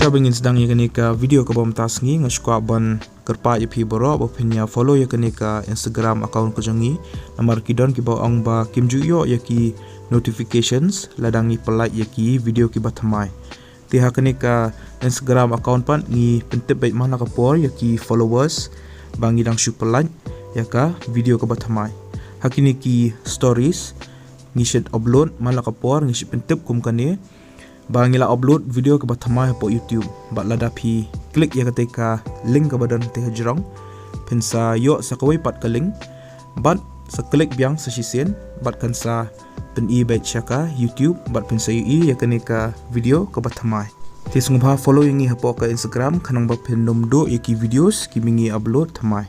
Namaskar bengin sedang ya kenika video ke bawah tasngi ngeskua ban kerpa ipi borok bapinya follow ya kenika Instagram account ko jangi namar kidon ki bawah ong ba kim juyo ya ki notifications ladangi pelike ya ki video ki batamai tiha kenika Instagram account pan ngi pentep baik mana kapor ya ki followers bangi dang shu pelike ya ka video ke batamai hakini ki stories ngi shed upload mana kapor ngi shed pentep kum kane bangila upload video ke batamai po YouTube bat ladapi klik ya ketika link ke badan teh jerong pensa yo sakawai pat ke link bat seklik biang sesisen bat kansa pen i baik syaka YouTube bat pensa i ya kenika video ke batamai ti sungba follow yang i hapo ke Instagram kanang ba pen nomdo iki videos ki mingi upload tamai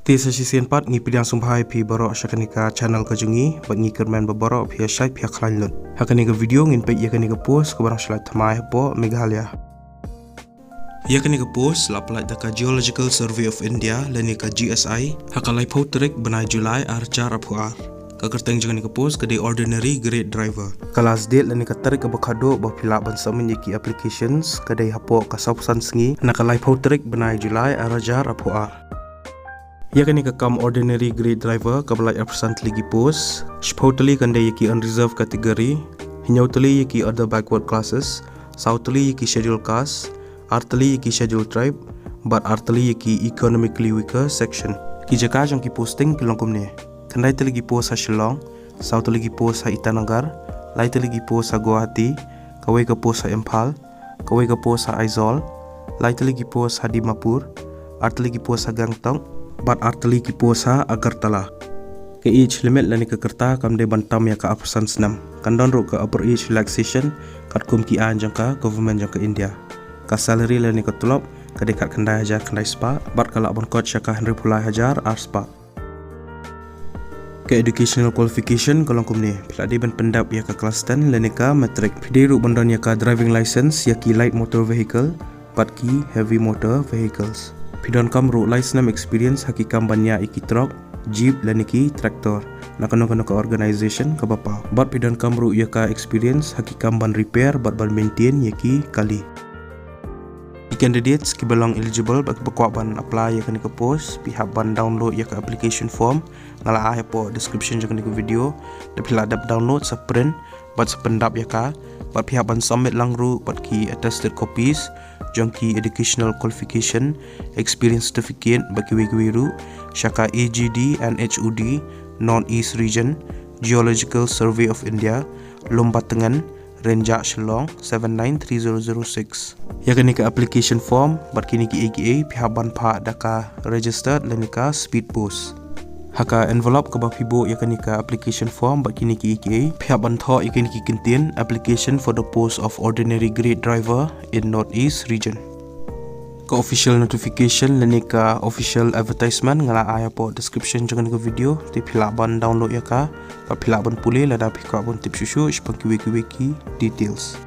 ti sesisen pat ngi pidang sumbai pi borok syakanika channel ka jungi bat ngi kermen borok pi syai pi khlain lut hakanika video ngin pe yakanika post ke barang slide tamai po Meghalaya yakanika post la plat daka Geological Survey of India lanika GSI hakalai potrik benai Julai arjar apuar kakerteng jangan ke post ke ordinary grade driver kelas date lanika tarik ke bakado ba pila ban samen yaki applications kadai hapo ka sausan sengi nakalai potrik benai Julai arjar apuar ya kani ka kam ordinary grade driver kabalai represent lagi post spotally kandai yaki unreserved category hinyautali yaki other backward classes southly yaki schedule caste artally yaki schedule tribe but artally yaki economically weaker section ki jaka jang ki posting pilongkum ne kandai tali gi post ha Shillong southly gi post ha Itanagar laitali gi post ha Guwahati kawai ka post ha Imphal kawai ka post ha Aizawl laitali gi post ha Dimapur artally gi post ha Gangtok bat arteli ki posa Agartala ke age limit lani ke kerta kam de bantam ya ka apusan senam kandon ro ke upper age relaxation kat kum ki an jangka government jangka India ka salary lani ke tulop ka dekat kendai hajar kendai spa bat kala bon coach ka Henry Pulai hajar ar spa ke educational qualification kolong kum ni pila de ban pendap ya ka kelas 10 lani ka matric pide ru bandon ya ka driving license ya ki light motor vehicle bat ki heavy motor vehicles pidon kam ro license experience hakikam banya iki truck jeep laniki traktor nakano-kano ka organization ka bapa bat pidon kam ro ya ka experience hakikam ban repair bat ban maintain yaki kali candidates ki belong eligible bat bakwa ban apply ya ka post pihak ban download ya ka application form ngala ah po description jang ka video da pila dap download sa print bat sependap ya ka bat pihak ban submit lang ru bat ki attested copies jangki educational qualification experience certificate bagi wiru syaka AGD and HUD North East Region Geological Survey of India Lombat Tengan Renjak Shillong 793006 ya kini ke application form bat kini ki AKA pihak ban pak daka registered lenika speed post haka envelope ke bapibo ya kini ke application form bat kini ki AKA pihak ban tho ya kini ki contain application for the post of ordinary grade driver in Northeast region ke official notification lenika official advertisement ngala aya po description jangan ke video ti pihak ban download ya ka pihak ban pulih lada pihak ban tip susu sepang kiwi details